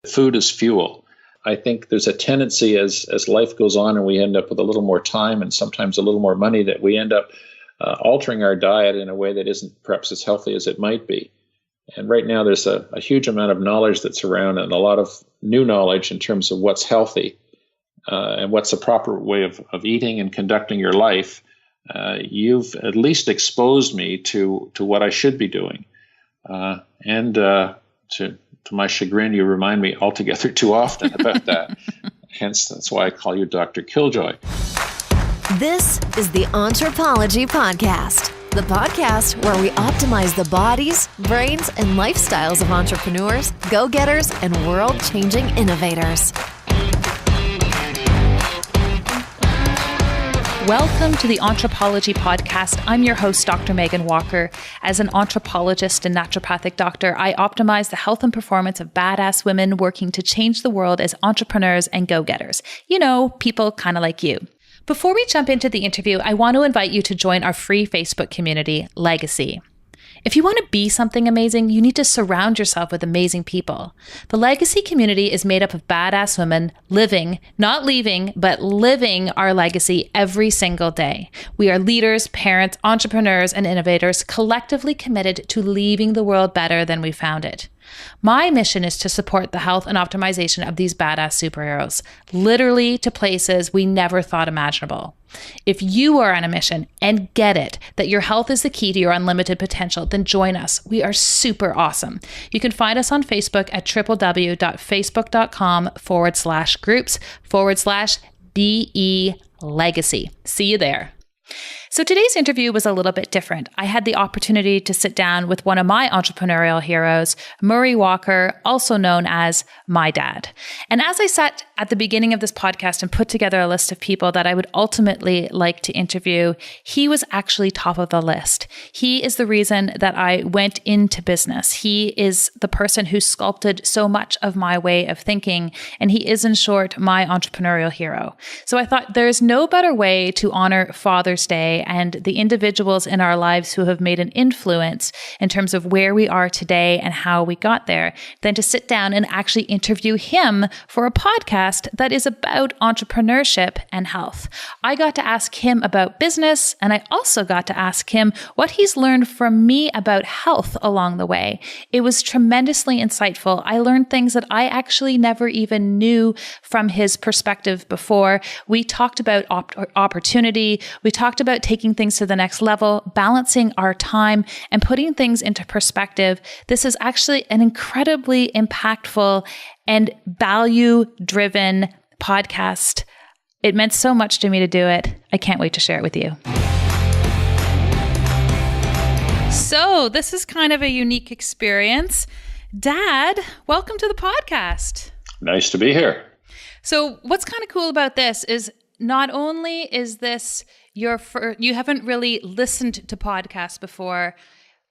food is fuel. I think there's a tendency as life goes on and we end up with a little more time and sometimes a little more money that we end up altering our diet in a way that isn't perhaps as healthy as it might be. And right now there's a huge amount of knowledge that's around and a lot of new knowledge in terms of what's healthy and what's the proper way of eating and conducting your life. You've at least exposed me to what I should be doing. And to my chagrin, you remind me altogether too often about that. Hence, that's why I call you Dr. Killjoy. This is the Entrepology Podcast, the podcast where we optimize the bodies, brains, and lifestyles of entrepreneurs, go-getters, and world-changing innovators. Welcome to the Entrepology Podcast. I'm your host, Dr. Megan Walker. As an anthropologist and naturopathic doctor, I optimize the health and performance of badass women working to change the world as entrepreneurs and go-getters. You know, people kind of like you. Before we jump into the interview, I want to invite you to join our free Facebook community, Legacy. If you want to be something amazing, you need to surround yourself with amazing people. The Legacy community is made up of badass women living, not leaving, but living our legacy every single day. We are leaders, parents, entrepreneurs, and innovators collectively committed to leaving the world better than we found it. My mission is to support the health and optimization of these badass superheroes, literally to places we never thought imaginable. If you are on a mission and get it that your health is the key to your unlimited potential, then join us. We are super awesome. You can find us on Facebook at www.facebook.com/groups/BE Legacy. See you there. So today's interview was a little bit different. I had the opportunity to sit down with one of my entrepreneurial heroes, Murray Walker, also known as my dad. And as I sat at the beginning of this podcast and put together a list of people that I would ultimately like to interview, he was actually top of the list. He is the reason that I went into business. He is the person who sculpted so much of my way of thinking, and he is, in short, my entrepreneurial hero. So I thought there's no better way to honor Father's Day and the individuals in our lives who have made an influence in terms of where we are today and how we got there than to sit down and actually interview him for a podcast that is about entrepreneurship and health. I got to ask him about business, and I also got to ask him what he's learned from me about health along the way. It was tremendously insightful. I learned things that I actually never even knew from his perspective before. We talked about opportunity. We talked about taking things to the next level, balancing our time, and putting things into perspective. This is actually an incredibly impactful and value-driven podcast. It meant so much to me to do it. I can't wait to share it with you. So this is kind of a unique experience. Dad, welcome to the podcast. Nice to be here. So what's kind of cool about this is not only is this you haven't really listened to podcasts before,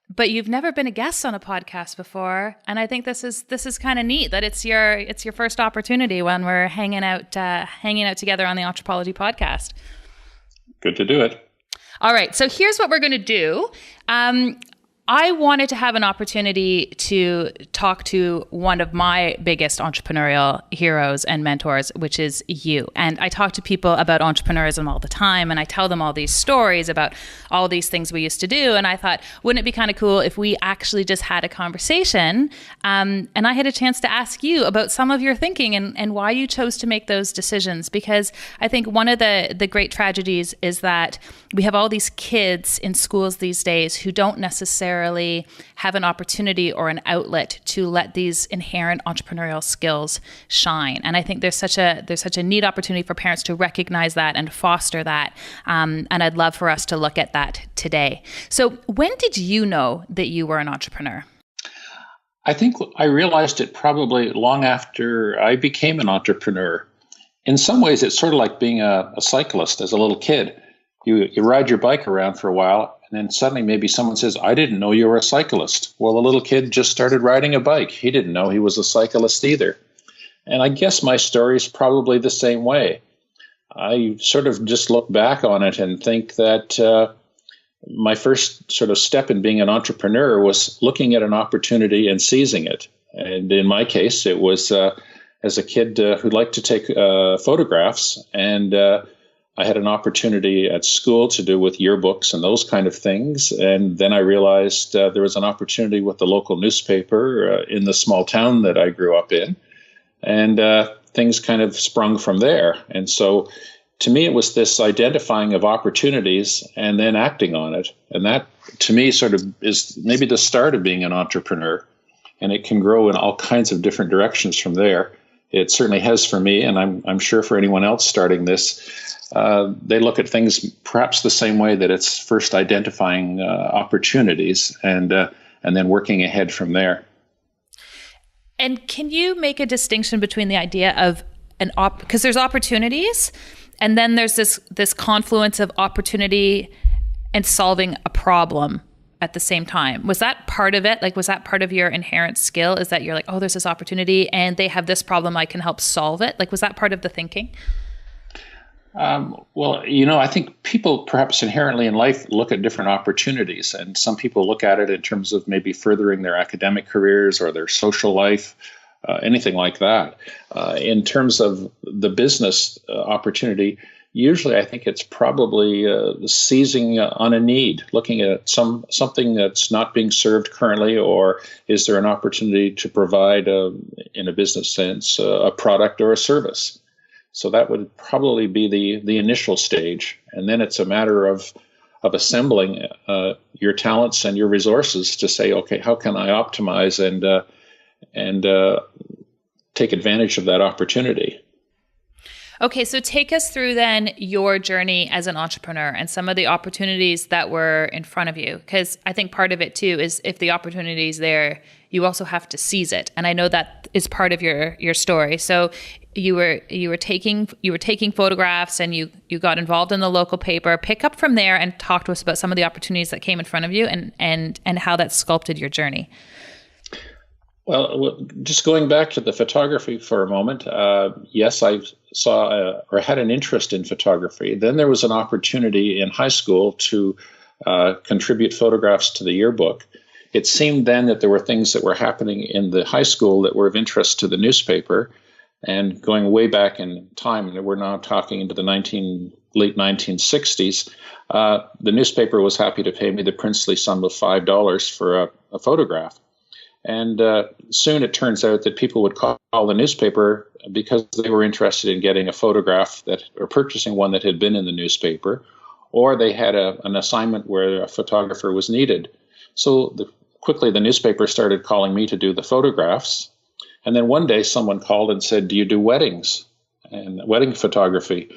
but you've never been a guest on a podcast before, and I think this is kind of neat that it's your first opportunity when we're hanging out together on the Entrepology Podcast. Good to do it. All right, so here's what we're going to do. I wanted to have an opportunity to talk to one of my biggest entrepreneurial heroes and mentors, which is you. And I talk to people about entrepreneurism all the time, and I tell them all these stories about all these things we used to do. And I thought, wouldn't it be kind of cool if we actually just had a conversation and I had a chance to ask you about some of your thinking and why you chose to make those decisions? Because I think one of the great tragedies is that we have all these kids in schools these days who don't necessarily have an opportunity or an outlet to let these inherent entrepreneurial skills shine. And I think there's such a neat opportunity for parents to recognize that and foster that. And I'd love for us to look at that today. So when did you know that you were an entrepreneur? I think I realized it probably long after I became an entrepreneur. In some ways, it's sort of like being a cyclist as a little kid. You ride your bike around for a while, and then suddenly maybe someone says, I didn't know you were a cyclist. Well, the little kid just started riding a bike. He didn't know he was a cyclist either. And I guess my story is probably the same way. I sort of just look back on it and think that my first sort of step in being an entrepreneur was looking at an opportunity and seizing it. And in my case, it was as a kid who liked to take photographs, and I had an opportunity at school to do with yearbooks and those kind of things. And then I realized there was an opportunity with the local newspaper in the small town that I grew up in. And things kind of sprung from there. And so to me, it was this identifying of opportunities and then acting on it. And that, to me, sort of is maybe the start of being an entrepreneur. And it can grow in all kinds of different directions from there. It certainly has for me, and I'm sure for anyone else starting this. They look at things perhaps the same way, that it's first identifying opportunities and then working ahead from there. And can you make a distinction between the idea of because there's opportunities, and then there's this confluence of opportunity and solving a problem at the same time. Was that part of it? Like, was that part of your inherent skill? Is that you're like, oh, there's this opportunity and they have this problem, I can help solve it? Like, was that part of the thinking? Well, I think people perhaps inherently in life look at different opportunities, and some people look at it in terms of maybe furthering their academic careers or their social life, anything like that. In terms of the business opportunity, usually I think it's probably seizing on a need, looking at something that's not being served currently, or is there an opportunity to provide, in a business sense, a product or a service. So that would probably be the initial stage. And then it's a matter of assembling your talents and your resources to say, okay, how can I optimize and take advantage of that opportunity? Okay, so take us through then your journey as an entrepreneur and some of the opportunities that were in front of you. Because I think part of it too is if the opportunity is there, you also have to seize it. And I know that is part of your story. So you were taking photographs, and you got involved in the local paper. Pick up from there and talk to us about some of the opportunities that came in front of you and how that sculpted your journey. Well, just going back to the photography for a moment, yes, I saw or had an interest in photography. Then there was an opportunity in high school to contribute photographs to the yearbook. It seemed then that there were things that were happening in the high school that were of interest to the newspaper. And going way back in time, and we're now talking into the late 1960s, the newspaper was happy to pay me the princely sum of $5 for a photograph. And soon it turns out that people would call the newspaper because they were interested in getting a photograph or purchasing one that had been in the newspaper, or they had an assignment where a photographer was needed. So quickly the newspaper started calling me to do the photographs. And then one day someone called and said, do you do weddings and wedding photography?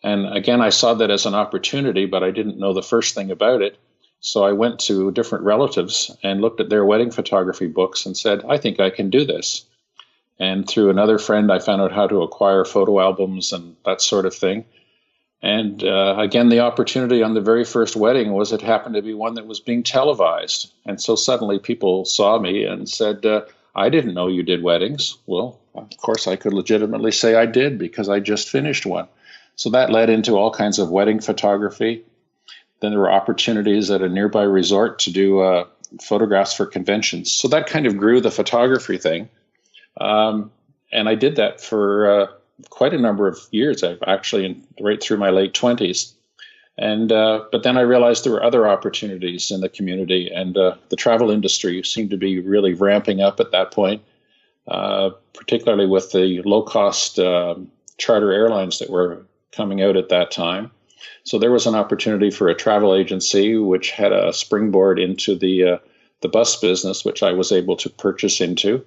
And again, I saw that as an opportunity, but I didn't know the first thing about it. So I went to different relatives and looked at their wedding photography books and said, I think I can do this. And through another friend, I found out how to acquire photo albums and that sort of thing. And again, the opportunity on the very first wedding was it happened to be one that was being televised. And so suddenly people saw me and said, I didn't know you did weddings. Well, of course, I could legitimately say I did because I just finished one. So that led into all kinds of wedding photography. Then there were opportunities at a nearby resort to do photographs for conventions. So that kind of grew the photography thing. And I did that for quite a number of years, actually, right through my late 20s. And but then I realized there were other opportunities in the community, and the travel industry seemed to be really ramping up at that point, particularly with the low-cost charter airlines that were coming out at that time. So there was an opportunity for a travel agency which had a springboard into the bus business, which I was able to purchase into.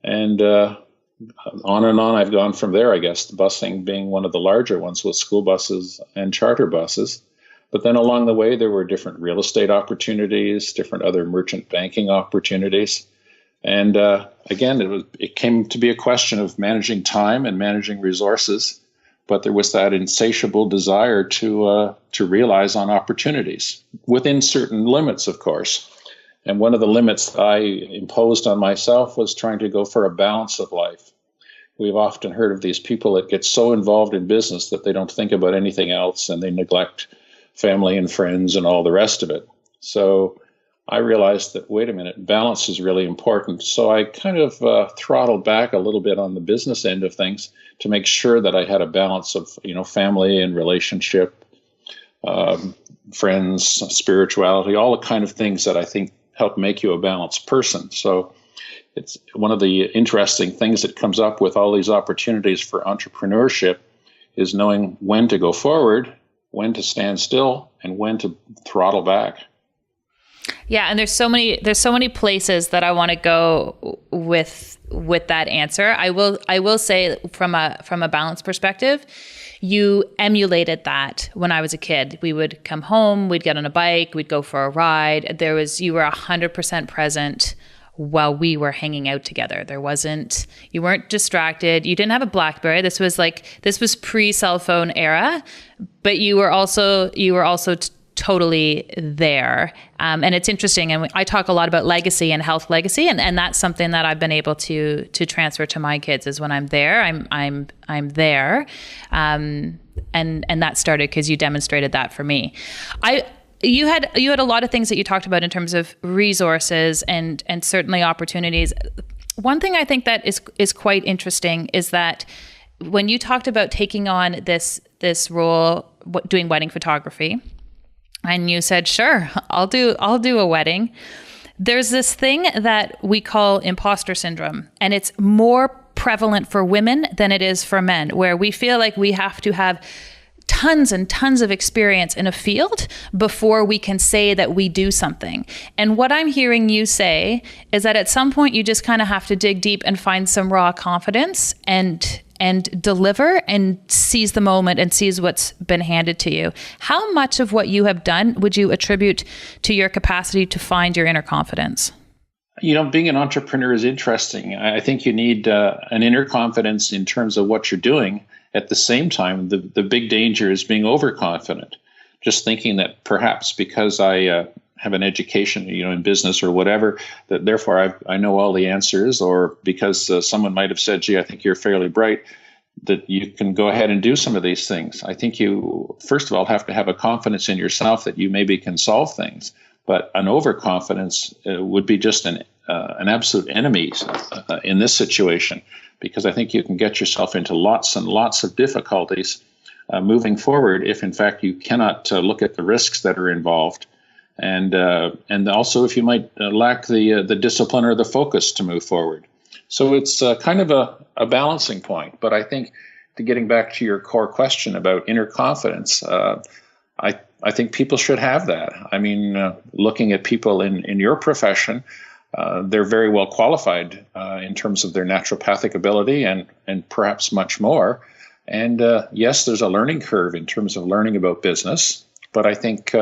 And on I've gone from there, I guess, the busing being one of the larger ones with school buses and charter buses. But then along the way, there were different real estate opportunities, different other merchant banking opportunities. And again, it came to be a question of managing time and managing resources. But there was that insatiable desire to realize on opportunities within certain limits, of course. And one of the limits I imposed on myself was trying to go for a balance of life. We've often heard of these people that get so involved in business that they don't think about anything else, and they neglect family and friends and all the rest of it. So I realized that, wait a minute, balance is really important. So I kind of throttled back a little bit on the business end of things to make sure that I had a balance of, family and relationship, friends, spirituality, all the kind of things that I think help make you a balanced person. So it's one of the interesting things that comes up with all these opportunities for entrepreneurship is knowing when to go forward, when to stand still, and when to throttle back. Yeah, and there's so many places that I want to go with that answer. I will say from a balance perspective, you emulated that when I was a kid. We would come home, we'd get on a bike, we'd go for a ride. You were 100% present while we were hanging out together. You weren't distracted. You didn't have a BlackBerry. This was pre-cell phone era, but you were also totally there. And it's interesting. And I talk a lot about legacy and health legacy. And that's something that I've been able to transfer to my kids is when I'm there, I'm there. And that started because you demonstrated that for me. You had a lot of things that you talked about in terms of resources and certainly opportunities. One thing I think that is quite interesting is that when you talked about taking on this role, doing wedding photography, and you said, sure, I'll do a wedding. There's this thing that we call imposter syndrome, and it's more prevalent for women than it is for men, where we feel like we have to have tons and tons of experience in a field before we can say that we do something. And what I'm hearing you say is that at some point you just kind of have to dig deep and find some raw confidence and deliver and seize the moment and seize what's been handed to you. How much of what you have done would you attribute to your capacity to find your inner confidence? Being an entrepreneur is interesting. I think you need an inner confidence in terms of what you're doing. At the same time, the big danger is being overconfident, just thinking that perhaps because I have an education, in business or whatever, that therefore I know all the answers, or because someone might have said, gee, I think you're fairly bright, that you can go ahead and do some of these things. I think you, first of all, have to have a confidence in yourself that you maybe can solve things. But an overconfidence would be just an absolute enemy in this situation, because I think you can get yourself into lots and lots of difficulties moving forward if, in fact, you cannot look at the risks that are involved, and also if you might lack the discipline or the focus to move forward. So it's kind of a balancing point. But I think, to getting back to your core question about inner confidence, I think people should have that. I mean, looking at people in your profession, they're very well qualified in terms of their naturopathic ability and perhaps much more. And yes, there's a learning curve in terms of learning about business. But I think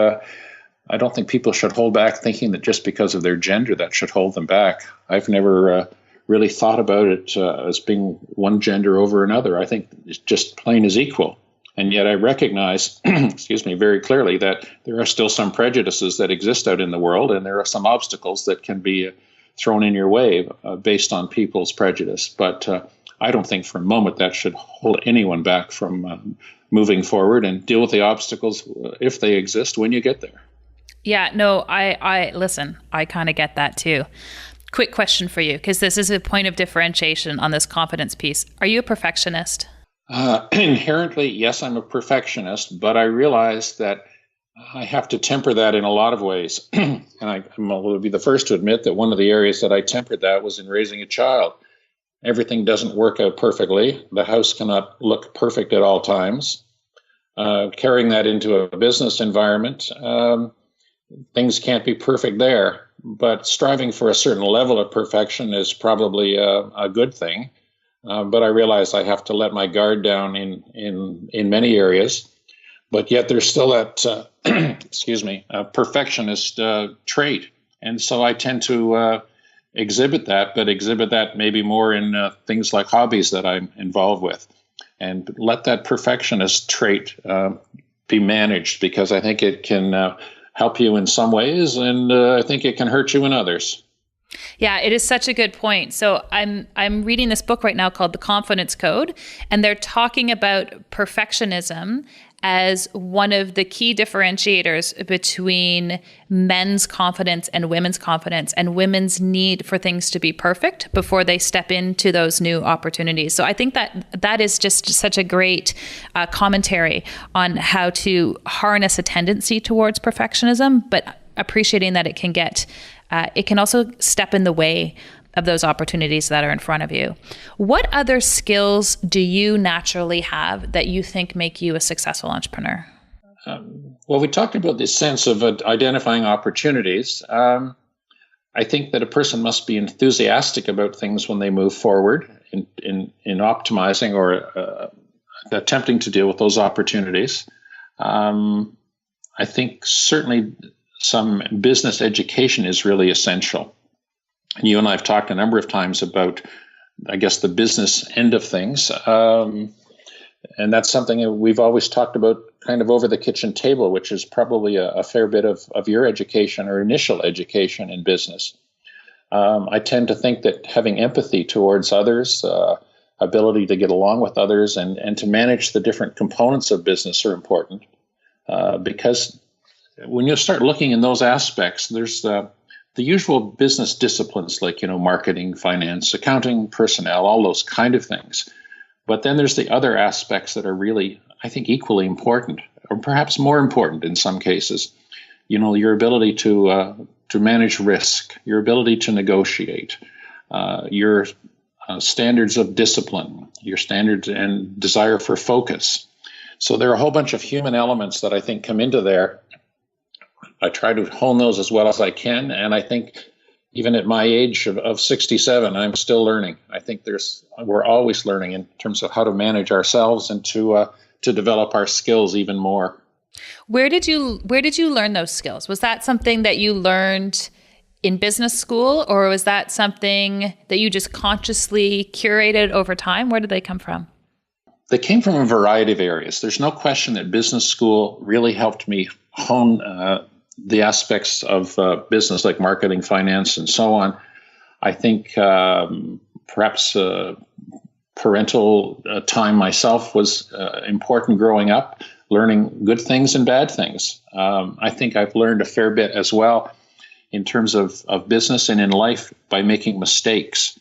I don't think people should hold back thinking that just because of their gender that should hold them back. I've never really thought about it as being one gender over another. I think it's just plain as equal. And yet I recognize, very clearly that there are still some prejudices that exist out in the world, and there are some obstacles that can be thrown in your way based on people's prejudice. But I don't think for a moment that should hold anyone back from moving forward and deal with the obstacles if they exist when you get there. Yeah, no, I listen, I kind of get that too. Quick question for you, because this is a point of differentiation on this confidence piece. Are you a perfectionist? Inherently, yes, I'm a perfectionist, but I realize that I have to temper that in a lot of ways. And I will be the first to admit that one of the areas that I tempered that was in raising a child. Everything doesn't work out perfectly. The house cannot look perfect at all times. Carrying that into a business environment, things can't be perfect there. But striving for a certain level of perfection is probably a good thing. But I realize I have to let my guard down in many areas. But yet there's still that, perfectionist trait. And so I tend to exhibit that maybe more in things like hobbies that I'm involved with. And let that perfectionist trait be managed, because I think it can help you in some ways, and I think it can hurt you in others. Yeah, it is such a good point. So I'm reading this book right now called The Confidence Code, and they're talking about perfectionism as one of the key differentiators between men's confidence and women's need for things to be perfect before they step into those new opportunities. So I think that is just such a great commentary on how to harness a tendency towards perfectionism, but appreciating that it can also step in the way of those opportunities that are in front of you. What other skills do you naturally have that you think make you a successful entrepreneur? Well, we talked about this sense of identifying opportunities. I think that a person must be enthusiastic about things when they move forward in optimizing or attempting to deal with those opportunities. I think certainly some business education is really essential. And you and I have talked a number of times about, I guess, the business end of things. And that's something that we've always talked about kind of over the kitchen table, which is probably a fair bit of your education or initial education in business. I tend to think that having empathy towards others, ability to get along with others, and to manage the different components of business are important. Because when you start looking in those aspects, there's the usual business disciplines like, marketing, finance, accounting, personnel, all those kind of things. But then there's the other aspects that are really, I think, equally important, or perhaps more important in some cases. Your ability to manage risk, your ability to negotiate, your standards of discipline, your standards and desire for focus. So there are a whole bunch of human elements that I think come into there. I try to hone those as well as I can. And I think even at my age of 67, I'm still learning. I think we're always learning in terms of how to manage ourselves and to develop our skills even more. Where did you learn those skills? Was that something that you learned in business school, or was that something that you just consciously curated over time? Where did they come from? They came from a variety of areas. There's no question that business school really helped me hone the aspects of business like marketing, finance, and so on. I think perhaps parental time myself was important growing up, learning good things and bad things. I think I've learned a fair bit as well in terms of business and in life by making mistakes.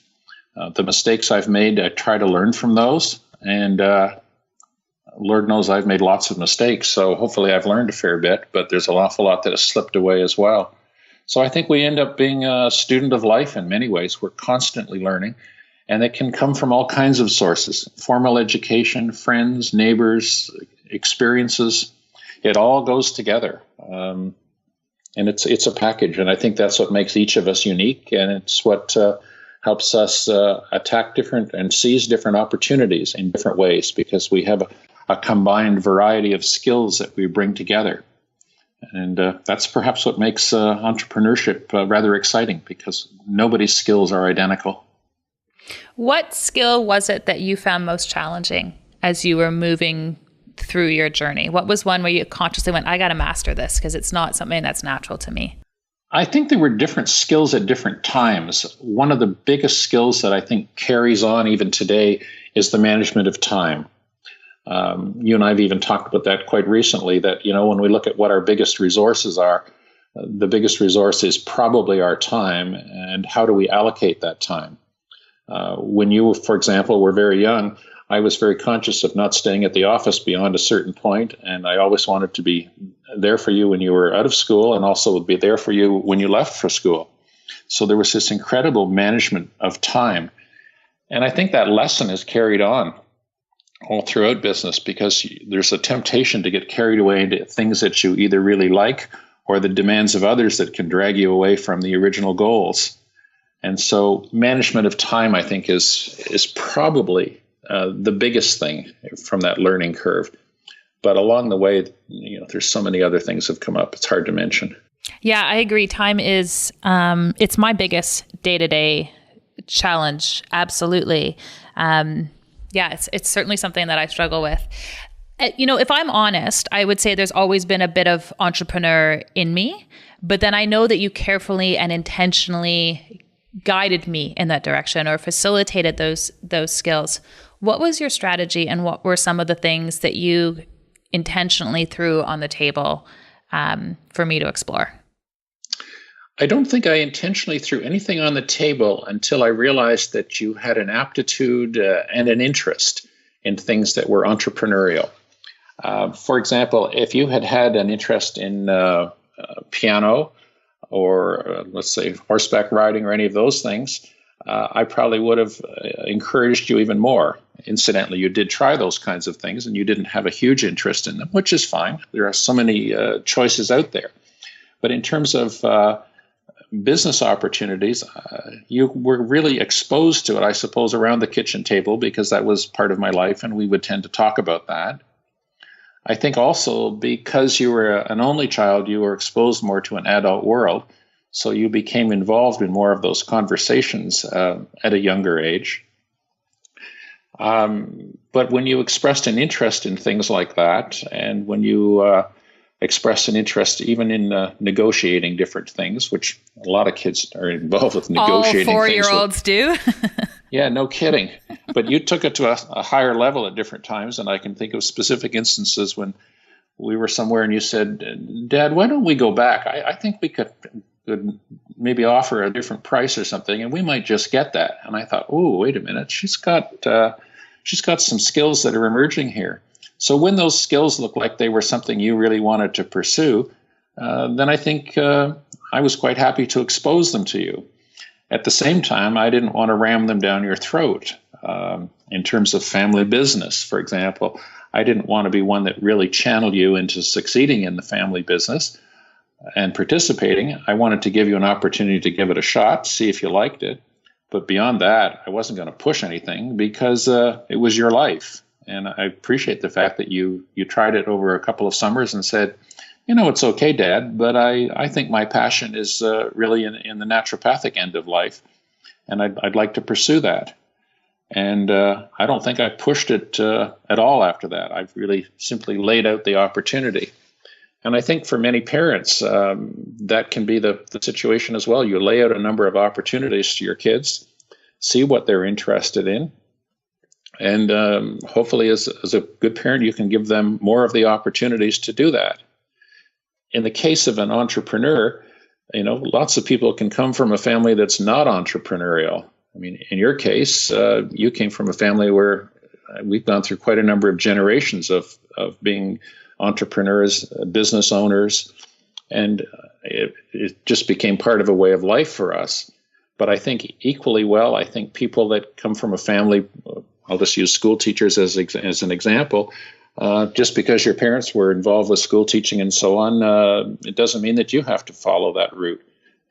The mistakes I've made, I try to learn from those. And Lord knows I've made lots of mistakes, so hopefully I've learned a fair bit, but there's an awful lot that has slipped away as well. So I think we end up being a student of life in many ways. We're constantly learning, and it can come from all kinds of sources: formal education, friends, neighbors, experiences. It all goes together, and it's a package, and I think that's what makes each of us unique, and it's what helps us attack different and seize different opportunities in different ways, because we have a combined variety of skills that we bring together. And that's perhaps what makes entrepreneurship rather exciting, because nobody's skills are identical. What skill was it that you found most challenging as you were moving through your journey? What was one where you consciously went, I got to master this because it's not something that's natural to me? I think there were different skills at different times. One of the biggest skills that I think carries on even today is the management of time. You and I have even talked about that quite recently, that, when we look at what our biggest resources are, the biggest resource is probably our time, and how do we allocate that time? When you, for example, were very young, I was very conscious of not staying at the office beyond a certain point, and I always wanted to be there for you when you were out of school, and also would be there for you when you left for school. So there was this incredible management of time. And I think that lesson is carried on all throughout business, because there's a temptation to get carried away into things that you either really like or the demands of others that can drag you away from the original goals. And so management of time, I think, is probably the biggest thing from that learning curve. But along the way, there's so many other things have come up. It's hard to mention. Yeah, I agree. Time is, it's my biggest day-to-day challenge. Absolutely. Yeah, it's certainly something that I struggle with. If I'm honest, I would say there's always been a bit of entrepreneur in me, but then I know that you carefully and intentionally guided me in that direction or facilitated those skills. What was your strategy, and what were some of the things that you intentionally threw on the table for me to explore? I don't think I intentionally threw anything on the table until I realized that you had an aptitude and an interest in things that were entrepreneurial. For example, if you had had an interest in piano or let's say horseback riding or any of those things, I probably would have encouraged you even more. Incidentally, you did try those kinds of things and you didn't have a huge interest in them, which is fine. There are so many choices out there. But in terms of business opportunities, you were really exposed to it, I suppose, around the kitchen table because that was part of my life and we would tend to talk about that. I think also because you were an only child, you were exposed more to an adult world. So you became involved in more of those conversations at a younger age. But when you expressed an interest in things like that, and when you expressed an interest even in negotiating different things, which a lot of kids are involved with negotiating. All 4-year-olds do. Yeah, no kidding. But you took it to a higher level at different times, and I can think of specific instances when we were somewhere and you said, "Dad, why don't we go back? I think we could maybe offer a different price or something, and we might just get that." And I thought, "Oh, wait a minute, she's got some skills that are emerging here." So when those skills look like they were something you really wanted to pursue, then I think I was quite happy to expose them to you. At the same time, I didn't want to ram them down your throat. In terms of family business, for example, I didn't want to be one that really channeled you into succeeding in the family business and participating. I wanted to give you an opportunity to give it a shot, see if you liked it. But beyond that, I wasn't going to push anything because it was your life. And I appreciate the fact that you tried it over a couple of summers and said, "It's okay, Dad, but I think my passion is really in the naturopathic end of life, and I'd like to pursue that." And I don't think I pushed it at all after that. I've really simply laid out the opportunity. And I think for many parents, that can be the situation as well. You lay out a number of opportunities to your kids, see what they're interested in, and hopefully as a good parent, you can give them more of the opportunities to do that. In the case of an entrepreneur, lots of people can come from a family that's not entrepreneurial. I mean, in your case, you came from a family where we've gone through quite a number of generations of being entrepreneurs, business owners, and it just became part of a way of life for us. But I think equally well, I think people that come from a family, I'll just use school teachers as an example, just because your parents were involved with school teaching and so on, it doesn't mean that you have to follow that route.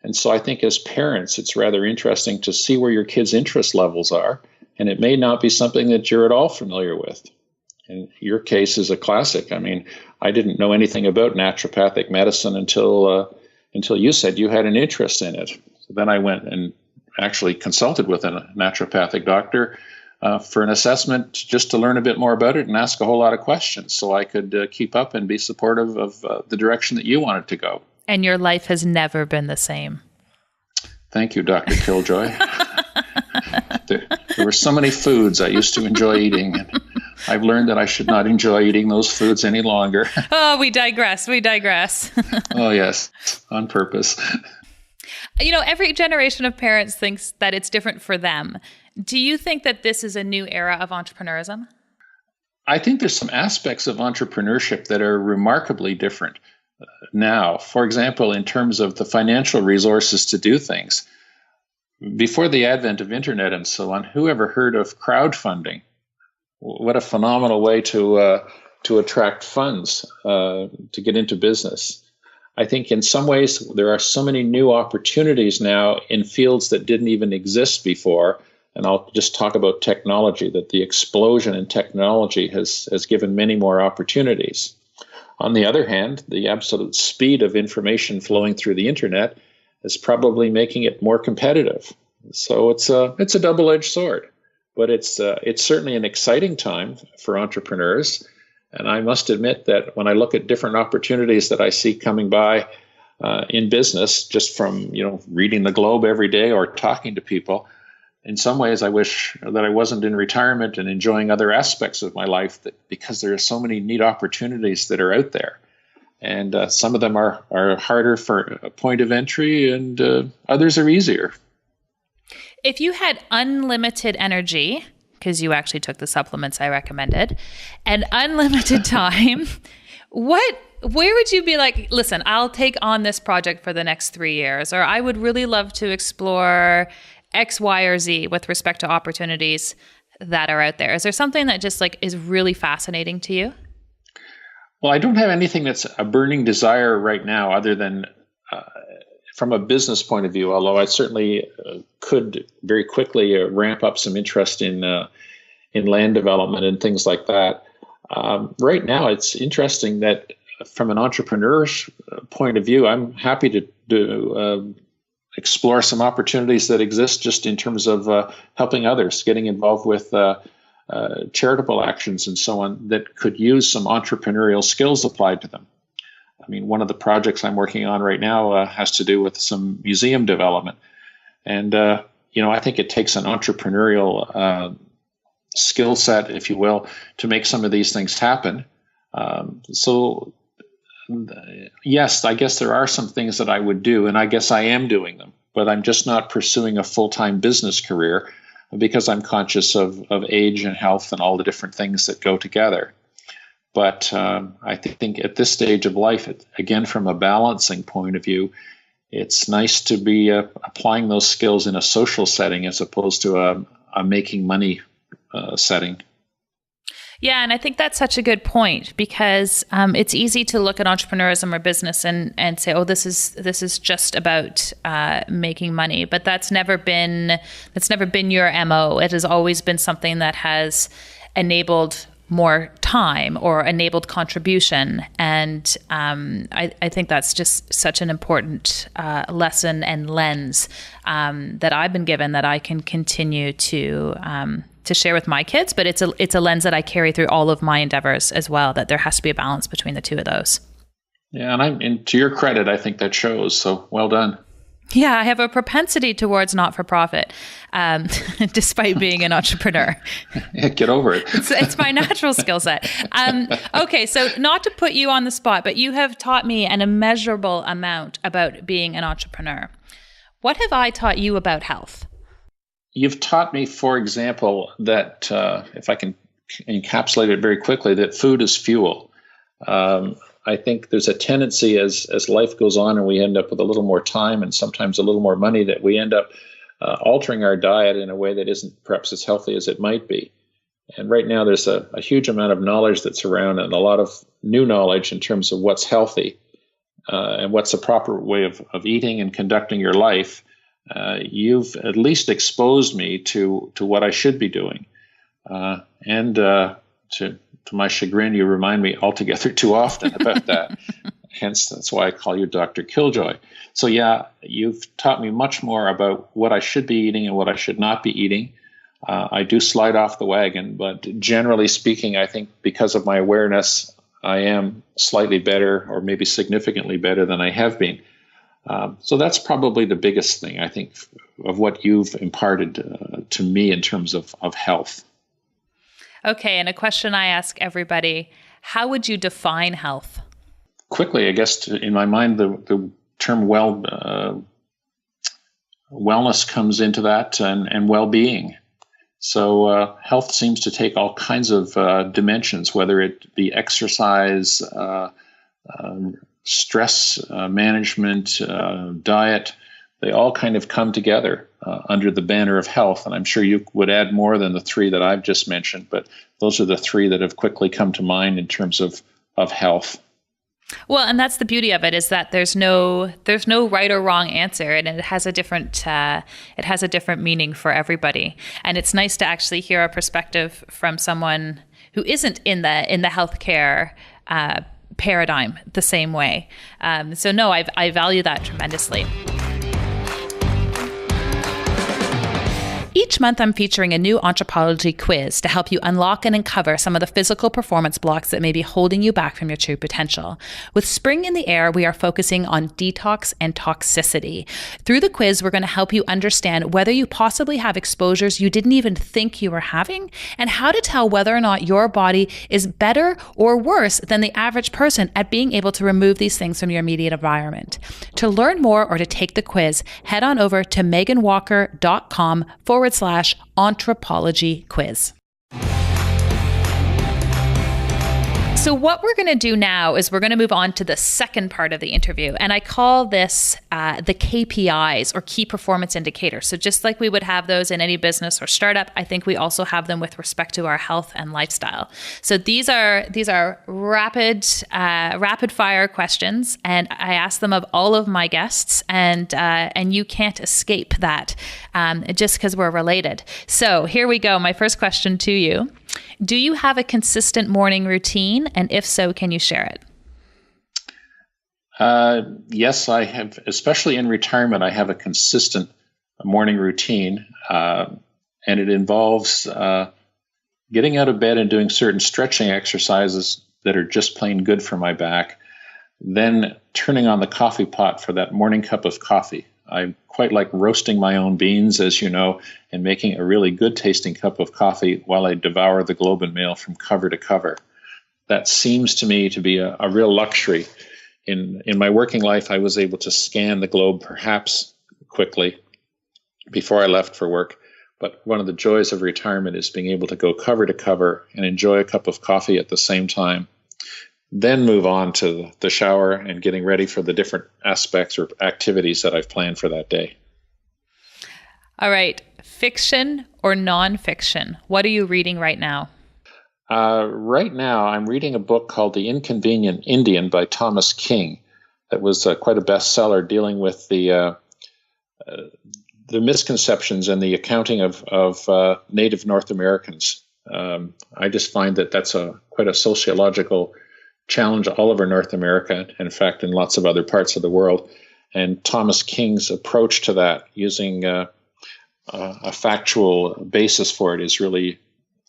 And so I think as parents, it's rather interesting to see where your kids' interest levels are, and it may not be something that you're at all familiar with. And your case is a classic. I mean, I didn't know anything about naturopathic medicine until you said you had an interest in it. So then I went and actually consulted with a naturopathic doctor for an assessment just to learn a bit more about it and ask a whole lot of questions so I could keep up and be supportive of the direction that you wanted to go. And your life has never been the same. Thank you, Dr. Killjoy. There were so many foods I used to enjoy eating, and I've learned that I should not enjoy eating those foods any longer. Oh, we digress. Oh, yes, on purpose. Every generation of parents thinks that it's different for them. Do you think that this is a new era of entrepreneurism? I think there's some aspects of entrepreneurship that are remarkably different now. For example, in terms of the financial resources to do things. Before the advent of internet and so on, who ever heard of crowdfunding? What a phenomenal way to attract funds to get into business. I think in some ways there are so many new opportunities now in fields that didn't even exist before. And I'll just talk about technology, that the explosion in technology has given many more opportunities. On the other hand, the absolute speed of information flowing through the internet is probably making it more competitive. So it's a double-edged sword, but it's certainly an exciting time for entrepreneurs. And I must admit that when I look at different opportunities that I see coming by, in business, just from reading the Globe every day or talking to people. In some ways, I wish that I wasn't in retirement and enjoying other aspects of my life, because there are so many neat opportunities that are out there. And some of them are harder for a point of entry, and others are easier. If you had unlimited energy, because you actually took the supplements I recommended, and unlimited time, where would you be like, listen, I'll take on this project for the next 3 years, or I would really love to explore X, Y, or Z with respect to opportunities that are out there? Is there something that just is really fascinating to you? Well, I don't have anything that's a burning desire right now, other than from a business point of view, although I certainly could very quickly ramp up some interest in land development and things like that. Right now, it's interesting that from an entrepreneur's point of view, I'm happy to explore some opportunities that exist just in terms of helping others, getting involved with charitable actions and so on that could use some entrepreneurial skills applied to them. I mean, one of the projects I'm working on right now has to do with some museum development. And, I think it takes an entrepreneurial skill set, if you will, to make some of these things happen. So, yes, I guess there are some things that I would do, and I guess I am doing them, but I'm just not pursuing a full-time business career because I'm conscious of age and health and all the different things that go together. But I think at this stage of life, again, from a balancing point of view, it's nice to be applying those skills in a social setting as opposed to a making money setting. Yeah, and I think that's such a good point, because it's easy to look at entrepreneurism or business and say, oh, this is just about making money, but that's never been your MO. It has always been something that has enabled more time or enabled contribution. And I think that's just such an important lesson and lens that I've been given, that I can continue to share with my kids. But it's a lens that I carry through all of my endeavors as well, that there has to be a balance between the two of those. Yeah, and to your credit, I think that shows. So well done. Yeah, I have a propensity towards not-for-profit, despite being an entrepreneur. Yeah, get over it. It's my natural skill set. Okay, so not to put you on the spot, but you have taught me an immeasurable amount about being an entrepreneur. What have I taught you about health? You've taught me, for example, that if I can encapsulate it very quickly, that food is fuel. I think there's a tendency as life goes on and we end up with a little more time and sometimes a little more money, that we end up altering our diet in a way that isn't perhaps as healthy as it might be. And right now there's a huge amount of knowledge that's around, and a lot of new knowledge in terms of what's healthy and what's a proper way of eating and conducting your life. You've at least exposed me to what I should be doing. And to my chagrin, you remind me altogether too often about that. Hence, that's why I call you Dr. Killjoy. So yeah, you've taught me much more about what I should be eating and what I should not be eating. I do slide off the wagon, but generally speaking, I think because of my awareness, I am slightly better, or maybe significantly better than I have been. So that's probably the biggest thing, I think, of what you've imparted to me in terms of health. Okay, and a question I ask everybody: how would you define health? Quickly, I guess, in my mind, the term wellness comes into that, and well-being. So health seems to take all kinds of dimensions, whether it be exercise, stress management, diet. They all kind of come together under the banner of health. And I'm sure you would add more than the three that I've just mentioned, but those are the three that have quickly come to mind in terms of health. Well, and that's the beauty of it, is that there's no right or wrong answer, and it has a different meaning for everybody. And it's nice to actually hear a perspective from someone who isn't in the healthcare paradigm the same way. So no, I value that tremendously. Each month, I'm featuring a new Entrepreneurial quiz to help you unlock and uncover some of the physical performance blocks that may be holding you back from your true potential. With spring in the air, we are focusing on detox and toxicity. Through the quiz, we're going to help you understand whether you possibly have exposures you didn't even think you were having, and how to tell whether or not your body is better or worse than the average person at being able to remove these things from your immediate environment. To learn more or to take the quiz, head on over to meganwalker.com/Entrepreneurial quiz. So what we're going to do now is we're going to move on to the second part of the interview. And I call this the KPIs, or key performance indicators. So just like we would have those in any business or startup, I think we also have them with respect to our health and lifestyle. So these are rapid fire questions, and I ask them of all of my guests, and you can't escape that just because we're related. So here we go. My first question to you. Do you have a consistent morning routine? And if so, can you share it? Yes, I have, especially in retirement, I have a consistent morning routine. And it involves getting out of bed and doing certain stretching exercises that are just plain good for my back. Then turning on the coffee pot for that morning cup of coffee. I quite like roasting my own beans, as you know, and making a really good tasting cup of coffee while I devour the Globe and Mail from cover to cover. That seems to me to be a real luxury. In my working life, I was able to scan the Globe perhaps quickly before I left for work. But one of the joys of retirement is being able to go cover to cover and enjoy a cup of coffee at the same time. Then move on to the shower and getting ready for the different aspects or activities that I've planned for that day. All right. Fiction or nonfiction? What are you reading right now? Right now, I'm reading a book called The Inconvenient Indian by Thomas King. That was quite a bestseller, dealing with the misconceptions and the accounting of Native North Americans. I just find that that's quite a sociological challenge all over North America, in fact, in lots of other parts of the world. And Thomas King's approach to that, using a factual basis for it, is really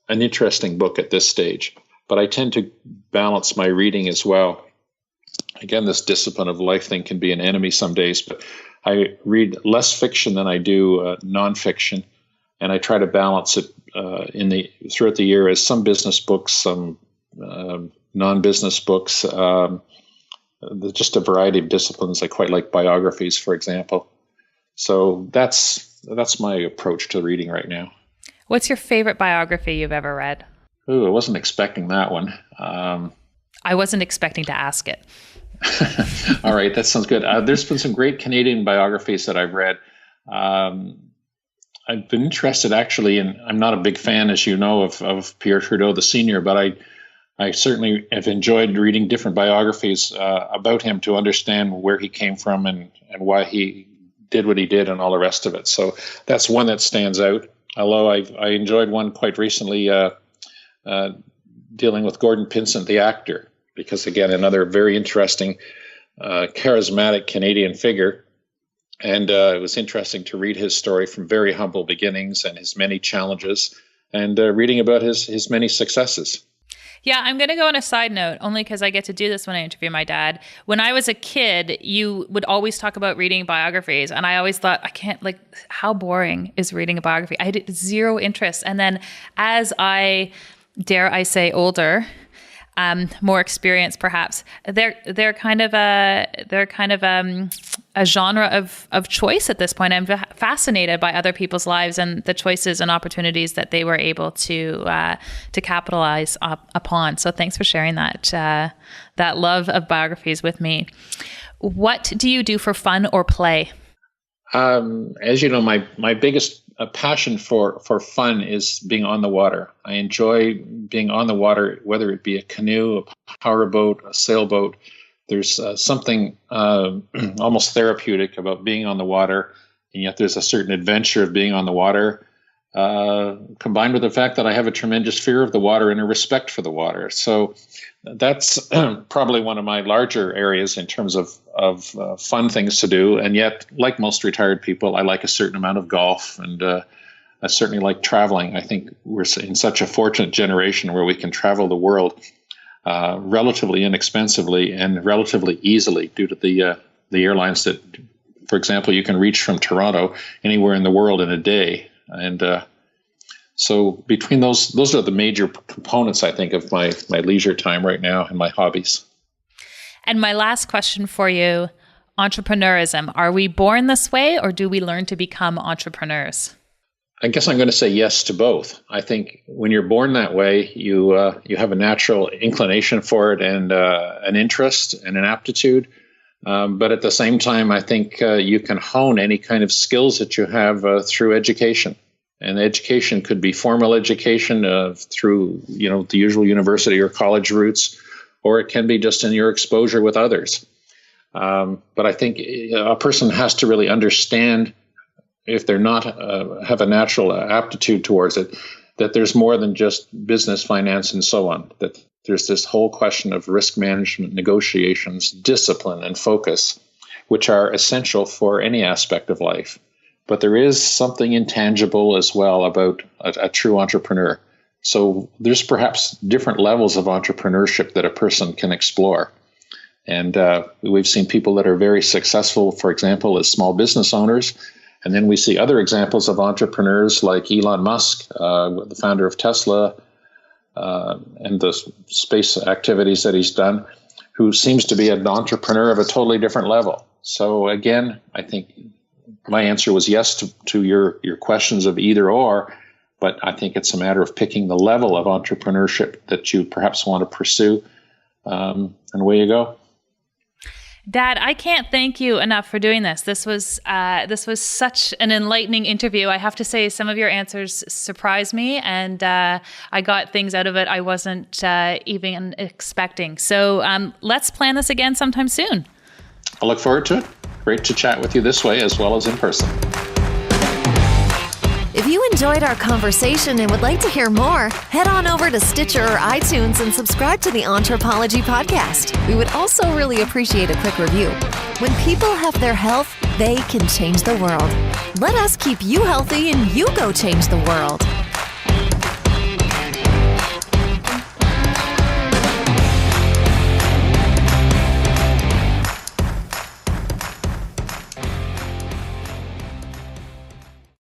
an interesting book at this stage. But I tend to balance my reading as well. Again, this discipline of life thing can be an enemy some days, but I read less fiction than I do nonfiction, and I try to balance it throughout the year as some business books, some non-business books, just a variety of disciplines. I quite like biographies, for example. So that's my approach to reading right now. What's your favorite biography you've ever read? Ooh, I wasn't expecting that one. I wasn't expecting to ask it. All right, that sounds good. There's been some great Canadian biographies that I've read. I've been interested, actually, and I'm not a big fan, as you know, of Pierre Trudeau, the senior, but I certainly have enjoyed reading different biographies about him to understand where he came from and why he did what he did and all the rest of it. So that's one that stands out. Although I enjoyed one quite recently dealing with Gordon Pinsent, the actor, because, again, another very interesting, charismatic Canadian figure. And it was interesting to read his story from very humble beginnings and his many challenges, and reading about his many successes. Yeah, I'm going to go on a side note, only because I get to do this when I interview my dad. When I was a kid, you would always talk about reading biographies. And I always thought, how boring is reading a biography? I had zero interest. And then as dare I say, older, more experienced perhaps, they're kind of a genre of choice at this point. I'm fascinated by other people's lives and the choices and opportunities that they were able to capitalize upon. So thanks for sharing that love of biographies with me. What do you do for fun or play? As you know, my biggest passion for fun is being on the water. I enjoy being on the water, whether it be a canoe, a powerboat, a sailboat. There's something almost therapeutic about being on the water, and yet there's a certain adventure of being on the water, combined with the fact that I have a tremendous fear of the water and a respect for the water. So that's probably one of my larger areas in terms of fun things to do. And yet, like most retired people, I like a certain amount of golf and I certainly like traveling. I think we're in such a fortunate generation where we can travel the world relatively inexpensively and relatively easily due to the airlines that, for example, you can reach from Toronto anywhere in the world in a day. And so between those are the major components, I think, of my leisure time right now and my hobbies. And my last question for you, entrepreneurism. Are we born this way, or do we learn to become entrepreneurs? I guess I'm going to say yes to both. I think when you're born that way, you have a natural inclination for it and an interest and an aptitude. But at the same time, I think you can hone any kind of skills that you have through education. And education could be formal education through the usual university or college routes, or it can be just in your exposure with others. But I think a person has to really understand, if they're not have a natural aptitude towards it, that there's more than just business, finance, and so on. That there's this whole question of risk management, negotiations, discipline, and focus, which are essential for any aspect of life. But there is something intangible as well about a true entrepreneur. So there's perhaps different levels of entrepreneurship that a person can explore. And we've seen people that are very successful, for example, as small business owners. And then we see other examples of entrepreneurs like Elon Musk, the founder of Tesla, and the space activities that he's done, who seems to be an entrepreneur of a totally different level. So again, I think my answer was yes to your questions of either or, but I think it's a matter of picking the level of entrepreneurship that you perhaps want to pursue, and away you go. Dad, I can't thank you enough for doing this. This was such an enlightening interview. I have to say, some of your answers surprised me, and I got things out of it I wasn't even expecting. So let's plan this again sometime soon. I look forward to it. Great to chat with you this way as well as in person. If you enjoyed our conversation and would like to hear more, head on over to Stitcher or iTunes and subscribe to the Entrepology podcast. We would also really appreciate a quick review. When people have their health, they can change the world. Let us keep you healthy and you go change the world.